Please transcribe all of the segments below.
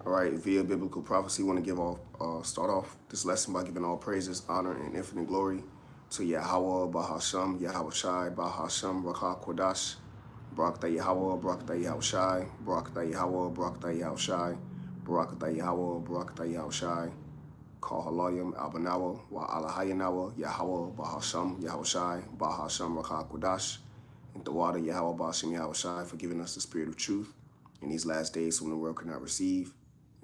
All right, via biblical prophecy, want to start off this lesson by giving all praises, honor, and infinite glory to Yahweh, Bahasham, Yahweh Shai, Bahasham, Rawchaa Qadash, Barakatah Yahweh, Barakatah Yahweh Shai, Barakatah Yahweh, Barakatah Yahweh Shai, Barakatah Yahweh, Barakatah Yahweh Shai, Call Halayim, Albanawa, Wa Alahayanawa, Yahweh, Bahasham, Yahweh Shai, Bahasham, Rawchaa Qadash, and the water, Yahweh, Bahasham, Yahweh Shai, for giving us the spirit of truth in these last days when the world could not receive.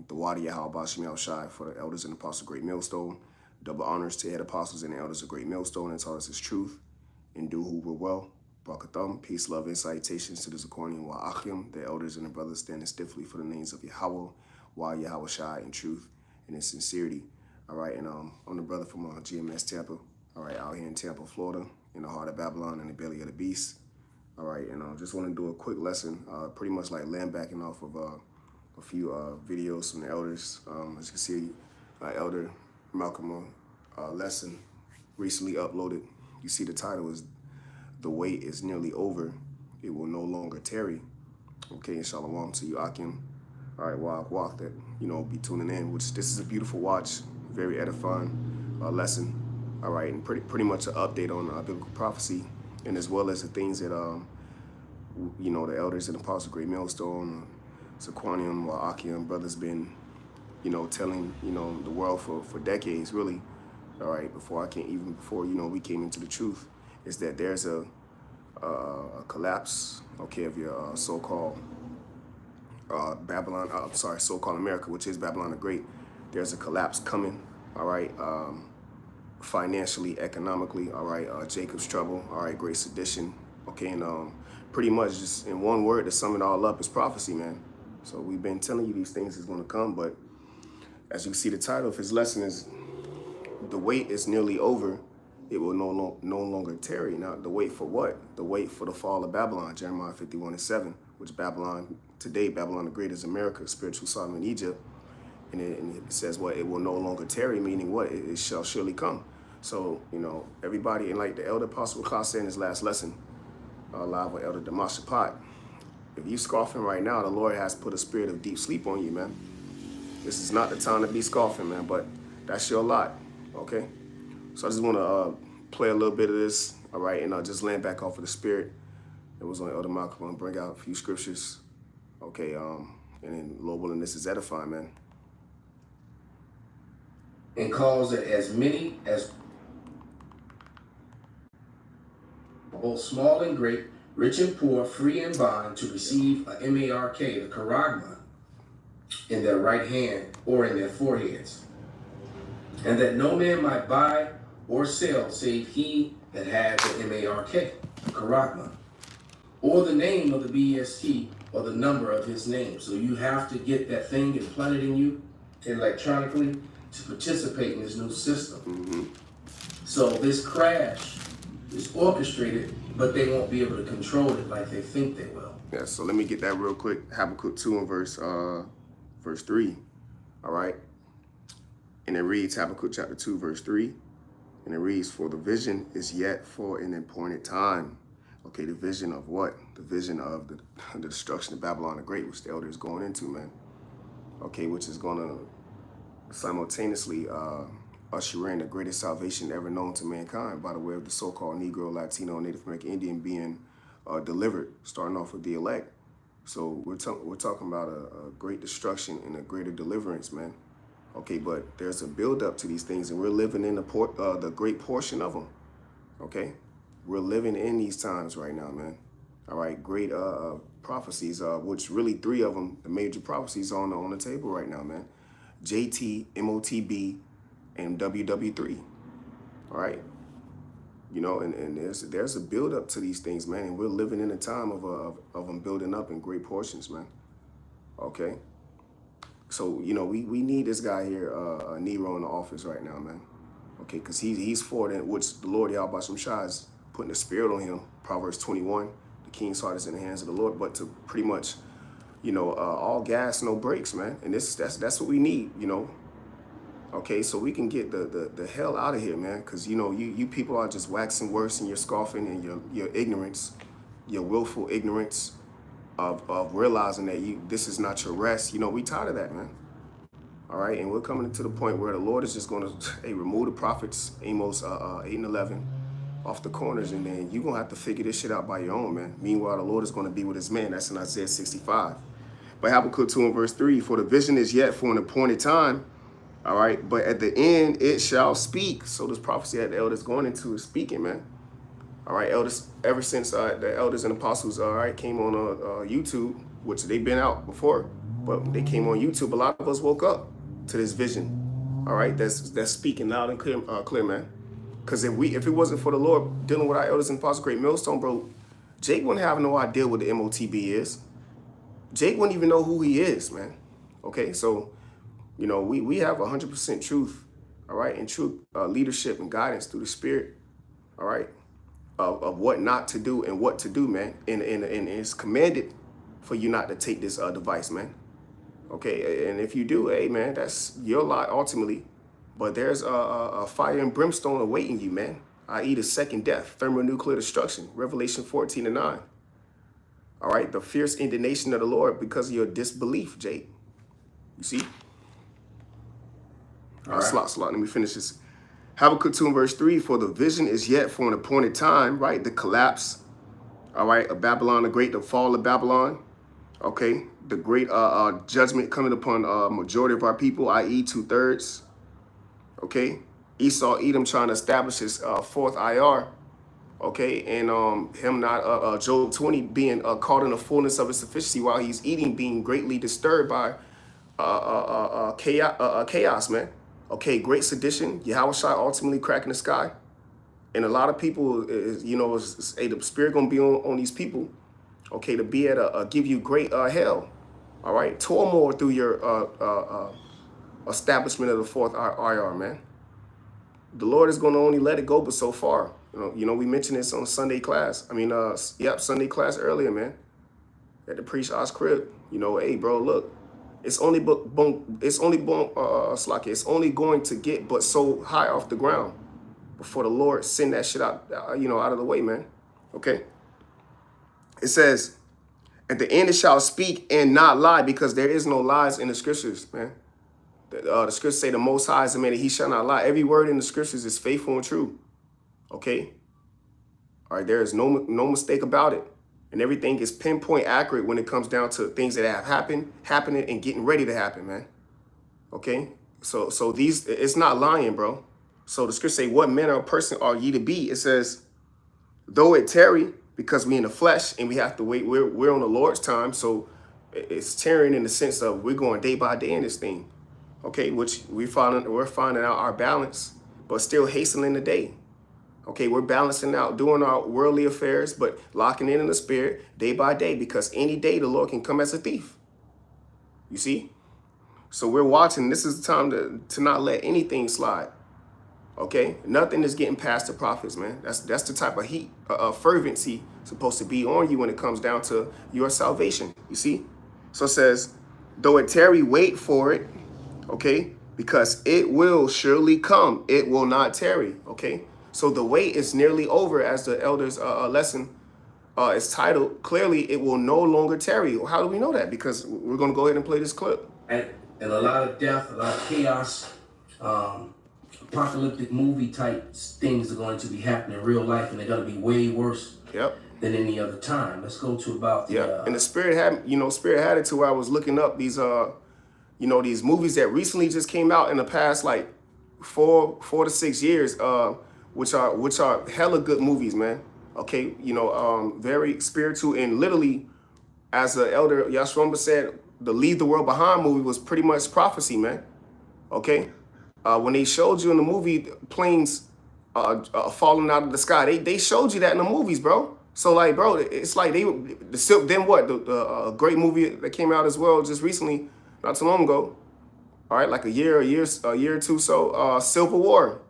The water, Yahweh, Bahasham, Yahweh Shai, for the elders and apostles of Great Millstone. Double honors to head apostles and the elders of Great Millstone and taught us his truth and do who will well. Brakatham, peace, love, and salutations to the Zakonian Wa Achim, the elders and the brothers standing stiffly for the names of Yahweh, Wa Yahweh Shai, in truth and in sincerity. All right, and I'm the brother from GMS Tampa. All right, out here in Tampa, Florida, in the heart of Babylon and the belly of the beast. All right, and I just want to do a quick lesson, pretty much like landbacking off of a few videos from the elders. As you can see, Elder Malcolm lesson recently uploaded. You see the title is "The Wait is Nearly Over. It Will No Longer Tarry." Okay, and shalom to you, Akim. All right, walk that, be tuning in, which this is a beautiful watch, very edifying lesson. All right, and pretty much an update on biblical prophecy, and as well as the things that, the elders and apostles of Great Millstone, Sequanium, Wa'akium, brothers been, telling, the world for decades, really. All right, before we came into the truth, is that there's a collapse, okay, of your so-called Babylon, so-called America, which is Babylon the Great. There's a collapse coming, all right, financially, economically, all right, Jacob's trouble, all right, great sedition, okay, and pretty much just in one word to sum it all up is prophecy, man. So we've been telling you these things is going to come, but as you can see, the title of his lesson is "The Wait is Nearly Over. It Will no longer tarry." Now, the wait for what? The wait for the fall of Babylon, Jeremiah 51:7, which Babylon, today, Babylon the Great is America, spiritual Sodom in Egypt. And it says what? It will no longer tarry, meaning what? It shall surely come. So, everybody, and like the Elder Apostle Rawchaa said in his last lesson, live with Elder Damashapat, if you scoffing right now, the Lord has put a spirit of deep sleep on you, man. This is not the time to be scoffing, man, but that's your lot, okay? So I just want to play a little bit of this, all right, and just land back off of the spirit that was on Elder Malcolm and bring out a few scriptures, okay, and then Lord willing, this is edifying, man. And calls it as many as both small and great, rich and poor, free and bond, to receive a mark, the charagma, in their right hand or in their foreheads, and that no man might buy or sell save he that had the mark, the charagma, or the name of the BST, or the number of his name. So you have to get that thing implanted in you electronically to participate in this new system. Mm-hmm. So this crash is orchestrated, but they won't be able to control it like they think they will. Yeah, so let me get that real quick. Habakkuk 2 and verse 3, all right? And it reads, Habakkuk chapter 2, verse 3, and it reads, "For the vision is yet for an appointed time." Okay, the vision of what? The vision of the destruction of Babylon the Great, which the elder is going into, man. Okay, which is going to simultaneously usher in the greatest salvation ever known to mankind by the way of the so-called Negro, Latino, Native American Indian being delivered, starting off with the elect. So we're talking about a great destruction and a greater deliverance, man. Okay, but there's a build-up to these things, and we're living in the great portion of them. Okay, we're living in these times right now, man. All right, great prophecies, which really three of them, the major prophecies on the table right now, man. JT, MOTB, and WW3. All right, and there's a build up to these things, man. And we're living in a time of them building up in great portions, man. Okay, so we need this guy here, Nero, in the office right now, man. Okay, because he's for it, which the Lord Yahweh Shem Shai is putting the spirit on him. Proverbs 21, the king's heart is in the hands of the Lord, but to pretty much, all gas, no brakes, man. And that's what we need, Okay, so we can get the hell out of here, man. Because, you people are just waxing worse, and you're scoffing, and your ignorance, your willful ignorance of realizing that this is not your rest. We tired of that, man. All right, and we're coming to the point where the Lord is just going to remove the prophets, Amos 8 and 11, off the corners, and then you're going to have to figure this shit out by your own, man. Meanwhile, the Lord is going to be with his man. That's in Isaiah 65. But Habakkuk 2 and verse 3, for the vision is yet for an appointed time, all right, but at the end it shall speak. So this prophecy that the elders going into is speaking, man. All right, elders, ever since the elders and apostles, all right, came on YouTube, which they've been out before, but they came on YouTube, a lot of us woke up to this vision, all right, that's speaking loud and clear, man. Because if it wasn't for the Lord dealing with our elders and apostles, great millstone, bro, Jake wouldn't have no idea what the MOTB is. Jake wouldn't even know who he is, man. Okay, so, you know, we have 100% truth, all right, and true leadership and guidance through the Spirit, all right, of what not to do and what to do, man. And it's commanded for you not to take this device, man. Okay, and if you do, hey, man, that's your lot ultimately. But there's a fire and brimstone awaiting you, man, i.e. the second death, thermonuclear destruction, Revelation 14 and 9. All right, the fierce indignation of the Lord because of your disbelief, Jake. You see? All right. Slot. Let me finish this. Habakkuk 2 and verse 3, for the vision is yet for an appointed time, right? The collapse, all right, of Babylon the Great, the fall of Babylon, okay? The great judgment coming upon majority of our people, i.e. 2/3, okay? Esau, Edom trying to establish his fourth IR, okay? And him not, Job 20 being caught in the fullness of his sufficiency while he's eating, being greatly disturbed by chaos, man. Okay, great sedition, Ha Rawchaa ultimately cracking the sky. And a lot of people, the Spirit going to be on these people, okay, to be at give you great hell, all right? Turmoil through your establishment of the fourth IR, man. The Lord is going to only let it go, but so far. You know, we mentioned this on Sunday class. Sunday class earlier, man, at the preach Osh crib. You know, hey, bro, look. It's only going to get but so high off the ground before the Lord send that shit out, out of the way, man. Okay. It says, at the end it shall speak and not lie, because there is no lies in the scriptures, man. The scriptures say the Most High is a man that he shall not lie. Every word in the scriptures is faithful and true. Okay. All right. There is no mistake about it. And everything is pinpoint accurate when it comes down to things that have happened, happening, and getting ready to happen, man. Okay? So these, it's not lying, bro. So the scripture say, what manner of person are ye to be? It says, though it tarry, because we in the flesh and we have to wait, we're on the Lord's time. So it's tarrying in the sense of we're going day by day in this thing. Okay? Which we're finding out our balance, but still hastening the day. Okay, we're balancing out, doing our worldly affairs, but locking in the Spirit day by day, because any day the Lord can come as a thief. You see? So we're watching. This is the time to not let anything slide. Okay? Nothing is getting past the prophets, man. That's the type of heat, fervency supposed to be on you when it comes down to your salvation. You see? So it says, though it tarry, wait for it. Okay? Because it will surely come. It will not tarry. Okay? So the wait is nearly over, as the elders' lesson is titled. Clearly, it will no longer tarry. How do we know that? Because we're going to go ahead and play this clip. And a lot of death, a lot of chaos, apocalyptic movie type things are going to be happening in real life, and they're going to be way worse than any other time. Let's go to about the... And the Spirit had it to where I was looking up these, these movies that recently just came out in the past, like 4 to 6 years, which are hella good movies, man. Okay, very spiritual, and literally, as the elder Yashwamba said, the Leave the World Behind movie was pretty much prophecy, man. Okay, when they showed you in the movie planes falling out of the sky, they showed you that in the movies, bro. So like, bro, it's like the great movie that came out as well just recently, not too long ago. All right, like a year or two. So Civil War.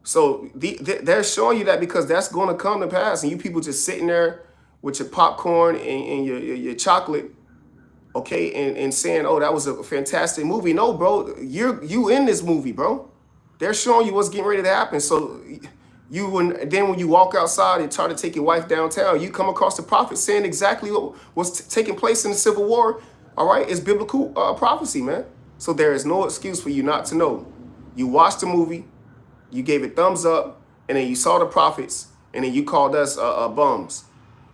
So they're showing you that because that's going to come to pass, and you people just sitting there with your popcorn and your chocolate, okay, and saying, "Oh, that was a fantastic movie." No, bro, you in this movie, bro. They're showing you what's getting ready to happen. So then when you walk outside and try to take your wife downtown, you come across the prophet saying exactly what was taking place in the Civil War. All right, it's biblical prophecy, man. So there is no excuse for you not to know. You watched the movie, you gave it thumbs up, and then you saw the prophets, and then you called us bums.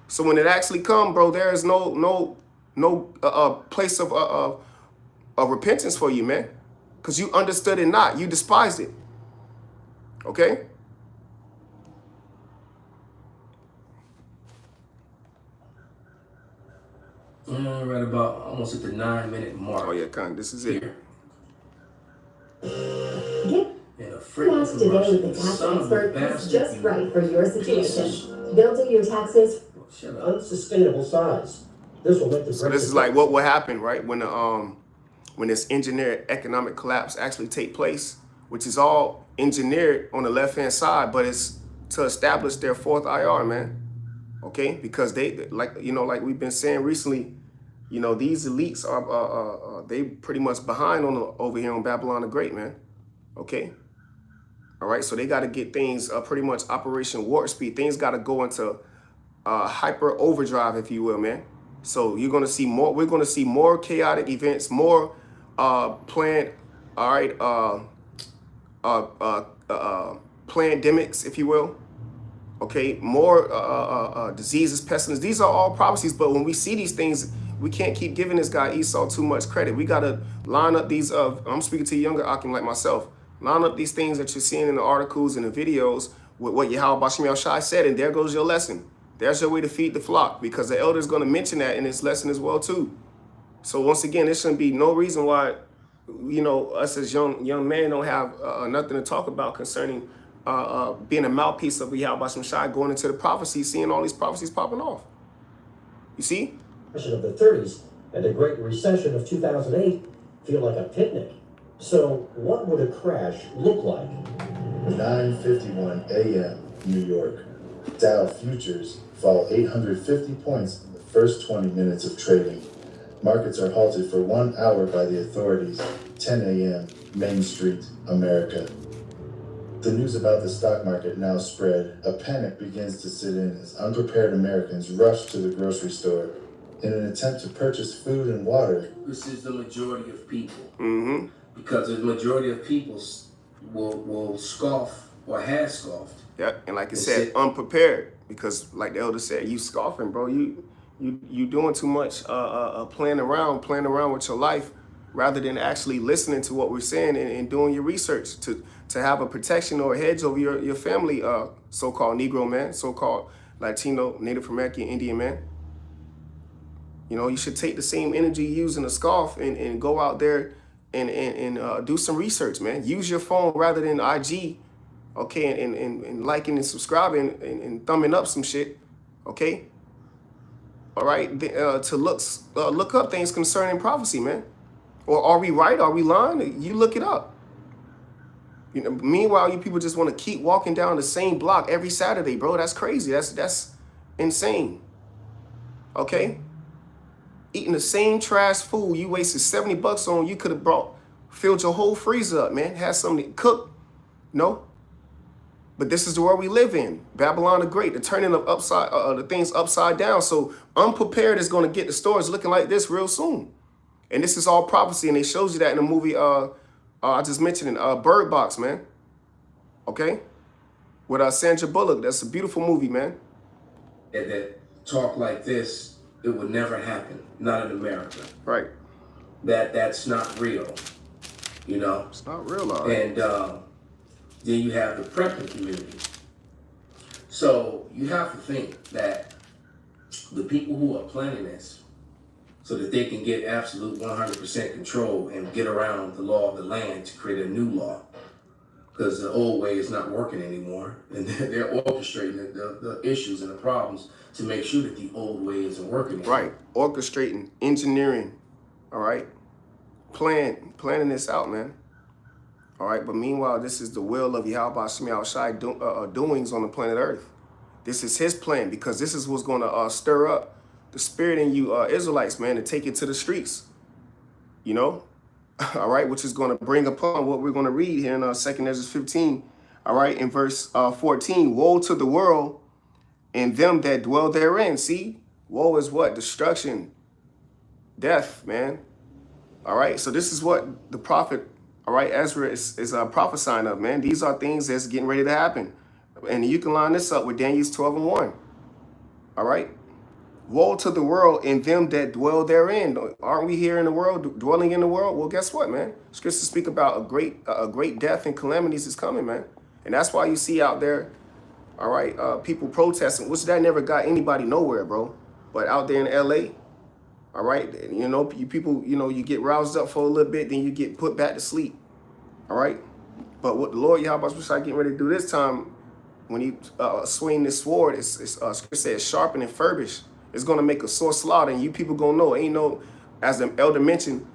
So when it actually come, bro, there is no place of repentance for you, man, because you understood it not. You despised it. Okay. Right about almost at the 9-minute mark. Oh yeah, Con, this is it. Here. Get Cash today with the tax expert is just right for your situation. Building your taxes unsustainable size. This will make the So this is like what will happen, right? When this engineered economic collapse actually take place, which is all engineered on the left-hand side, but it's to establish their fourth IR, man. Okay, because they like we've been saying recently, these elites are they pretty much behind over here on Babylon the Great, man. Okay. All right, so they got to get things pretty much Operation Warp Speed. Things got to go into hyper overdrive, if you will, man. So you're going to see more. We're going to see more chaotic events, more planned, all right, pandemics, if you will. Okay, more diseases, pestilence. These are all prophecies. But when we see these things, we can't keep giving this guy Esau too much credit. We got to line up these. I'm speaking to younger Akim like myself. Line up these things that you're seeing in the articles and the videos with what Yahweh Bashem Yahushai said, and there goes your lesson. There's your way to feed the flock, because the elder is going to mention that in his lesson as well too. So once again, there shouldn't be no reason why, us as young men don't have nothing to talk about concerning being a mouthpiece of Yahweh Bashem Yahushai, going into the prophecy, seeing all these prophecies popping off. You see? Of the 30s and the Great Recession of 2008 feel like a picnic. So what would a crash look like? 9:51 a.m. New York. Dow futures fall 850 points in the first 20 minutes of trading. Markets are halted for 1 hour by the authorities. 10 a.m. Main Street, America. The news about the stock market now spread. A panic begins to set in as unprepared Americans rush to the grocery store in an attempt to purchase food and water. This is the majority of people. Mm-hmm. Because the majority of people will scoff or has scoffed. Yeah, and like I said, unprepared, because like the elder said, you scoffing, bro. You doing too much playing around with your life, rather than actually listening to what we're saying and doing your research to have a protection or a hedge over your family, so-called Negro man, so-called Latino, Native American, Indian man. You should take the same energy you use in a scoff and go out there and do some research, man. Use your phone rather than IG, okay, and liking and subscribing and thumbing up some shit, okay? All right, to look up things concerning prophecy, man. Or are we right? Are we lying? You look it up. Meanwhile, you people just want to keep walking down the same block every Saturday, bro. That's crazy. That's insane. Okay? Eating the same trash food you wasted $70 on, you could have filled your whole freezer up, man. Had something to cook. No? But this is the world we live in. Babylon the Great, the turning of the things upside down. So unprepared is going to get the stores looking like this real soon. And this is all prophecy, and they shows you that in the movie I just mentioned it, Bird Box, man. Okay? With Sandra Bullock. That's a beautiful movie, man. That talk like this, it would never happen. Not in America. Right. That's not real. It's not real, all right. And then you have the prepping community. So you have to think that the people who are planning this, so that they can get absolute 100% control and get around the law of the land to create a new law, because the old way is not working anymore, and they're orchestrating the issues and the problems to make sure that the old way isn't working anymore. Right, orchestrating, engineering, all right, planning this out, man. All right, but meanwhile, this is the will of Yahweh Bashem Yahushai doings on the planet Earth. This is his plan, because this is what's going to stir up the spirit in you Israelites, man, to take it to the streets, all right, which is going to bring upon what we're going to read here in 2 Ezra 15, all right, in verse 14. Woe to the world and them that dwell therein. See, woe is what? Destruction, death, man. All right. So this is what the prophet, all right, Ezra is prophesying of, man. These are things that's getting ready to happen. And you can line this up with Daniel 12:1. All right. Woe to the world and them that dwell therein. Aren't we here in the world, dwelling in the world? Well, guess what, man? Scriptures speak about a great death and calamities is coming, man. And that's why you see out there, all right, people protesting, which that never got anybody nowhere, bro. But out there in LA, all right, you know, you people, you know, you get roused up for a little bit, then you get put back to sleep. All right. But what the Lord Yahweh Shai getting ready to do this time, when he swing this sword, it says sharpen and furbish. It's gonna make a sore slaughter, and you people gonna know. Ain't no, as the elder mentioned,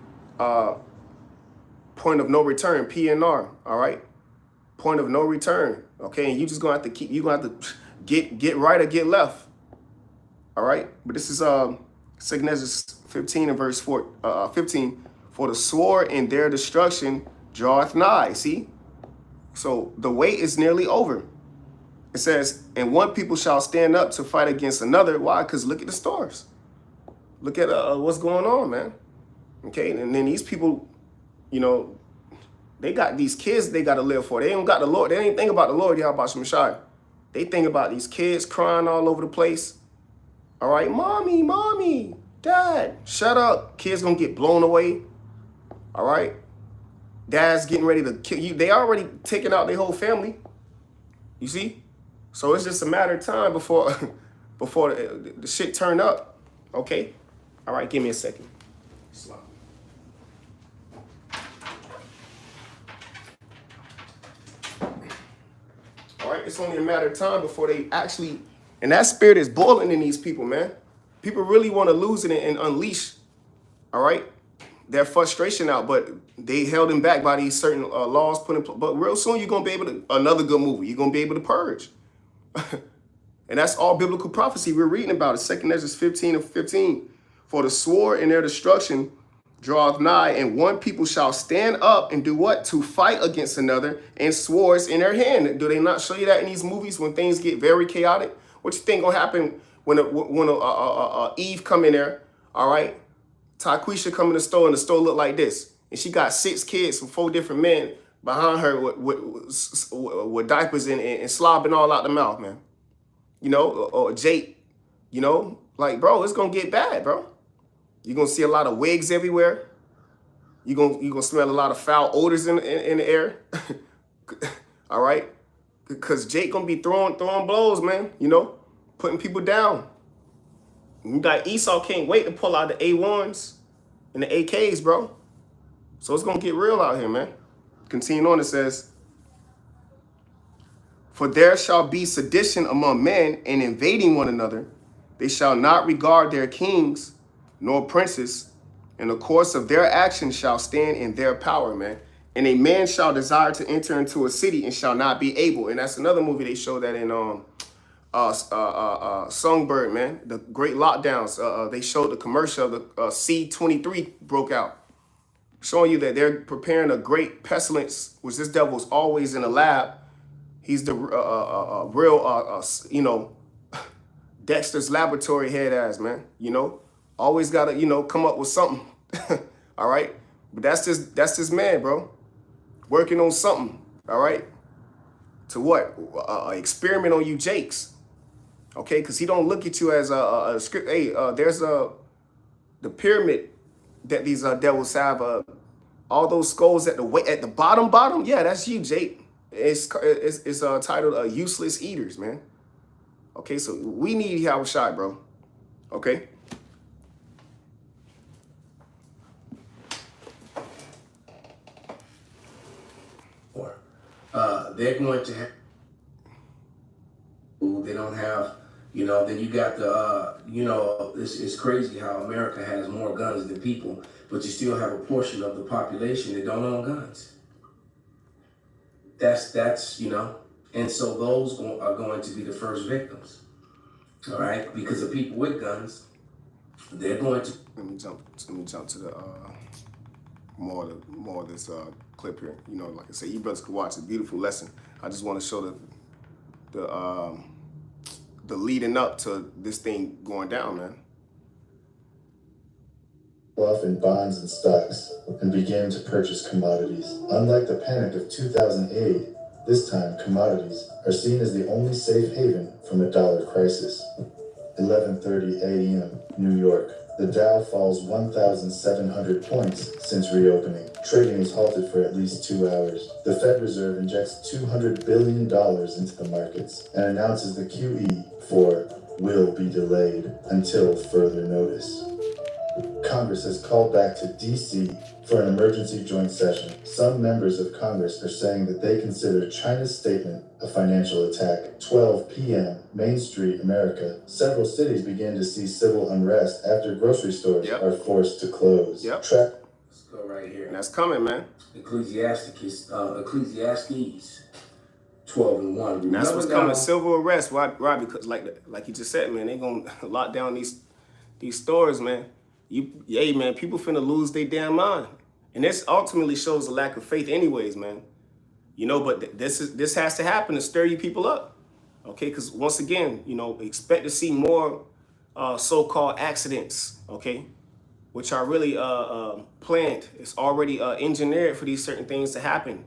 point of no return, PNR. All right, point of no return. Okay, and you just gonna have to keep. You gonna have to get right or get left. All right, but this is 2 Ezra 15 and verse 15. For the sword in their destruction draweth nigh. See, so the wait is nearly over. It says, and one people shall stand up to fight against another. Why? Because look at the stars. Look at what's going on, man. Okay, and then these people, you know, they got these kids they got to live for. They ain't got the Lord. They ain't think about the Lord, Yahweh Shai. They think about these kids crying all over the place. All right, mommy, mommy, dad, shut up. Kids gonna get blown away. All right, dad's getting ready to kill you. They already taking out their whole family. You see? So it's just a matter of time before the shit turn up. Okay? All right, give me a second. All right, it's only a matter of time before they actually, and that spirit is boiling in these people, man. People really want to lose it and unleash, all right, their frustration out, but they held them back by these certain laws put in place. But real soon you're going to be able to, another good movie, you're going to be able to purge. And that's all biblical prophecy we're reading about it. 2 Ezra 15 and 15. For the sword in their destruction draweth nigh, and one people shall stand up and do what? To fight against another, and swords in their hand. Do they not show you that in these movies when things get very chaotic? What you think gonna happen when Eve come in there? All right, Taquisha come in the store, and the store look like this, and she got 6 kids from 4 different men behind her with diapers and slobbing all out the mouth, man. You know, or Jake, you know, like, bro, it's gonna get bad, bro. You're gonna see a lot of wigs everywhere. You're gonna smell a lot of foul odors in the air. All right, because Jake gonna be throwing blows, man. You know, putting people down. You got Esau can't wait to pull out the A1s and the AKs, bro. So it's gonna get real out here, man. Continuing on, it says, for there shall be sedition among men and invading one another. They shall not regard their kings nor princes, and the course of their actions shall stand in their power, man. And a man shall desire to enter into a city and shall not be able. And that's another movie they show that in Songbird, man. The great lockdowns. They showed the commercial of the C-23 broke out, showing you that they're preparing a great pestilence, which this devil's always in the lab. He's the real, you know, Dexter's laboratory head ass, man. You know, always got to, you know, come up with something. All right. But that's this man, bro. Working on something. All right. To what? Experiment on you Jakes. Okay. Because he don't look at you as a script. Hey, there's the pyramid that these devils have. All those skulls at the bottom. Yeah, that's you, Jake. It's titled Useless Eaters, man. Okay, so we need Yahweh Shai, bro. Okay? They're going to have, they don't have, you know, then you got the, you know, it's crazy how America has more guns than people, but you still have a portion of the population that don't own guns. That's you know, and so those are going to be the first victims, all right? Because the people with guns, they're going to. Let me jump to the more of this clip here. You know, like I said, you brothers could watch a beautiful lesson. I just want to show the leading up to this thing going down, man. off in bonds and stocks and began to purchase commodities. Unlike the panic of 2008, this time commodities are seen as the only safe haven from a dollar crisis. 11:30 a.m. New York. The Dow falls 1,700 points since reopening. Trading is halted for at least 2 hours. The Fed Reserve injects $200 billion into the markets and announces the QE for will be delayed until further notice. Congress has called back to D.C. for an emergency joint session. Some members of Congress are saying that they consider China's statement a financial attack. 12 p.m., Main Street, America. Several cities begin to see civil unrest after grocery stores are forced to close. Yep. Let's go right here. And that's coming, man. Ecclesiastes 12:1. And that's what's coming. Civil arrest. Why? Because like you just said, man, they gonna lock down these stores, man. Man, people finna lose their damn mind, and this ultimately shows a lack of faith, anyways, man. You know, but this has to happen to stir you people up, okay? Because once again, you know, expect to see more so-called accidents, okay, which are really planned. It's already engineered for these certain things to happen.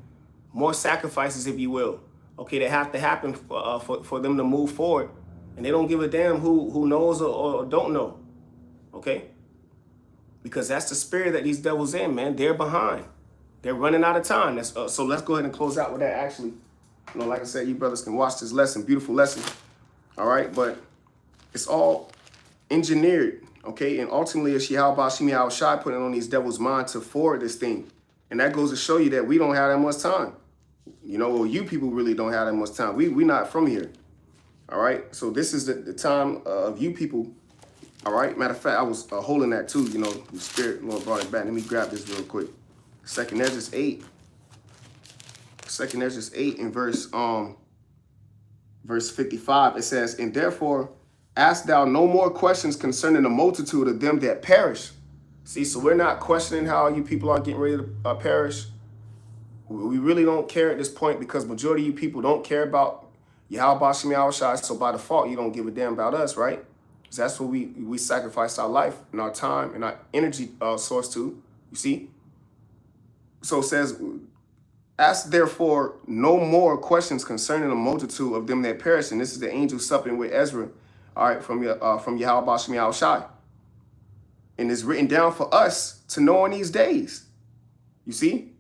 More sacrifices, if you will, okay, that have to happen for them to move forward, and they don't give a damn who knows or don't know, okay? Because that's the spirit that these devils in, man. They're behind. They're running out of time. That's so let's go ahead and close out with that. Actually, you know, like I said, you brothers can watch this lesson, beautiful lesson. All right, but it's all engineered, okay? And ultimately, it's Yahweh Shai putting on these devils' mind to forward this thing. And that goes to show you that we don't have that much time. You know, well, you people really don't have that much time. We not from here. All right, so this is the time of you people. All right. Matter of fact, I was holding that too. You know, the Spirit Lord brought it back. Let me grab this real quick. 2nd Ezra 8. 2nd Ezra 8 in verse 55. It says, "And therefore ask thou no more questions concerning the multitude of them that perish." See, so we're not questioning how you people are getting ready to perish. We really don't care at this point because majority of you people don't care about Yahweh Shai. So by default, you don't give a damn about us, right? Because that's what we sacrifice our life and our time and our energy source to, you see? So it says, ask therefore no more questions concerning the multitude of them that perish. And this is the angel supping with Ezra, all right, from Yahweh Shai. And it's written down for us to know in these days, you see?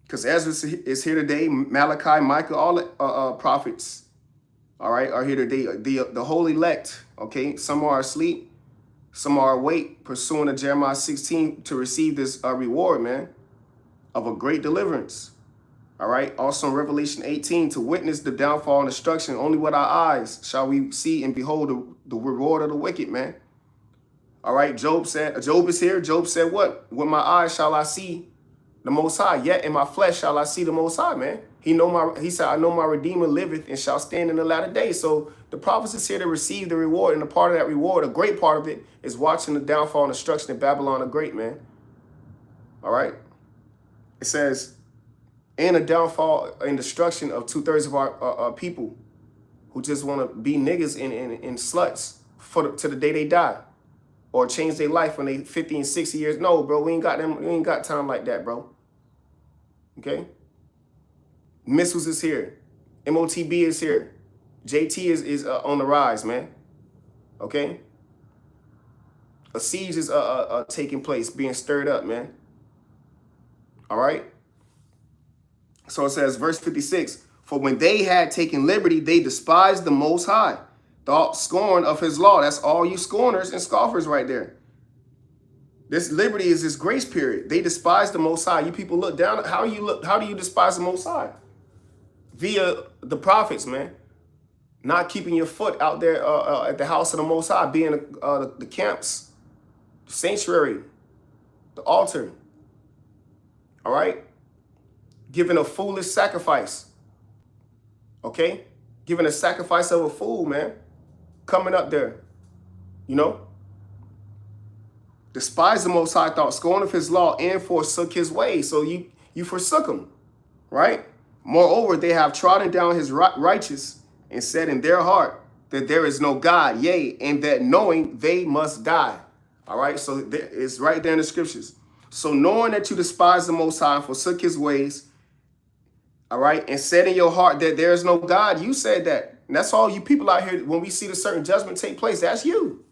Because Ezra is here today, Malachi, Micah, all the prophets, all right, are here today. The whole elect, okay? Some are asleep, some are awake, pursuing to Jeremiah 16 to receive this reward, man, of a great deliverance, all right? Also in Revelation 18, to witness the downfall and destruction, only with our eyes shall we see and behold the reward of the wicked, man. All right, Job is here. Job said what? With my eyes shall I see the Most High, yet in my flesh shall I see the Most High, man. He said, I know my Redeemer liveth and shall stand in the latter day. So the prophets is here to receive the reward, and a part of that reward, a great part of it, is watching the downfall and destruction of Babylon the Great, man. All right. It says, and a downfall and destruction of 2/3 of our people who just want to be niggas and sluts to the day they die, or change their life when they 50 and 60 years. No, bro, we ain't got them. We ain't got time like that, bro. Okay. Missiles is here. MOTB is here. JT is on the rise, man. Okay. A siege is taking place, being stirred up, man. All right. So it says, verse 56, for when they had taken liberty, they despised the Most High, thought scorn of his law. That's all you scorners and scoffers right there. This liberty is this grace period. They despise the Most High. You people look down. How do you despise the Most High? Via the prophets, man. Not keeping your foot out there at the house of the Most High, being the camps, the sanctuary, the altar. All right? Giving a foolish sacrifice. Okay? Giving a sacrifice of a fool, man. Coming up there. You know? Despise the Most High, thought scorn of his law, and forsook his way. So you forsook him. Right? Moreover, they have trodden down his righteous and said in their heart that there is no God, yea, and that knowing they must die. All right, so it's right there in the scriptures. So knowing that you despise the Most High and forsook his ways, all right, and said in your heart that there is no God, you said that. And that's all you people out here, when we see the certain judgment take place, that's you.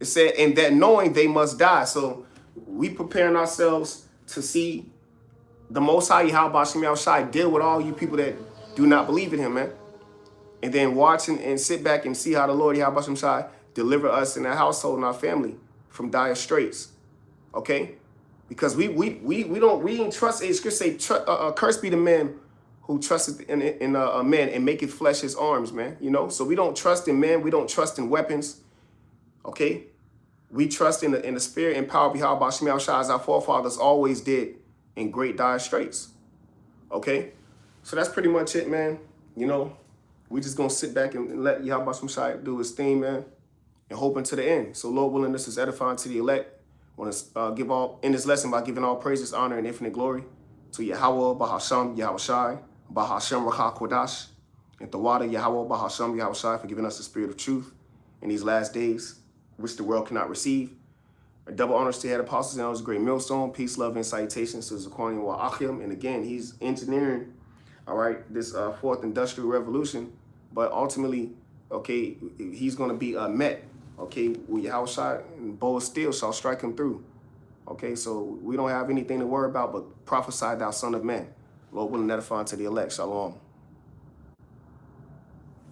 It said, and that knowing they must die. So we preparing ourselves to see the Most High, Yahweh Shem Yahushai, deal with all you people that do not believe in him, man. And then watch and sit back and see how the Lord, Yahweh Shem Shai, deliver us in our household and our family from dire straits. Okay? Because we don't trust. It's just say, cursed be the man who trusted in a man and maketh flesh his arms, man. You know, so we don't trust in men. We don't trust in weapons. Okay, we trust in the spirit and power of Yahweh Shem Yahushai, as our forefathers always did in great dire straits. Okay, so that's pretty much it, man. You know, we just gonna sit back and let Yahweh Shem Yahushai do his thing, man, and hope unto the end. So Lord willing, this is edifying to the elect. I want to end this lesson by giving all praises, honor, and infinite glory to Yahweh, Bahasham, Yahushai, Bahasham, Ha Rawchaa Qadash, and the water, Yahweh, Bahasham, Yahushai, for giving us the spirit of truth in these last days, which the world cannot receive. A double honors to head apostles and elders, great millstone, peace, love, and salutations to Zaquani wa Achim. And again, he's engineering, all right, this fourth industrial revolution, but ultimately, okay, he's going to be met. Okay, with Yahushua and bow of steel shall strike him through. Okay, so we don't have anything to worry about but prophesy thou son of man. Lord willing, edify unto the elect. Shalom.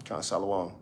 Shalom.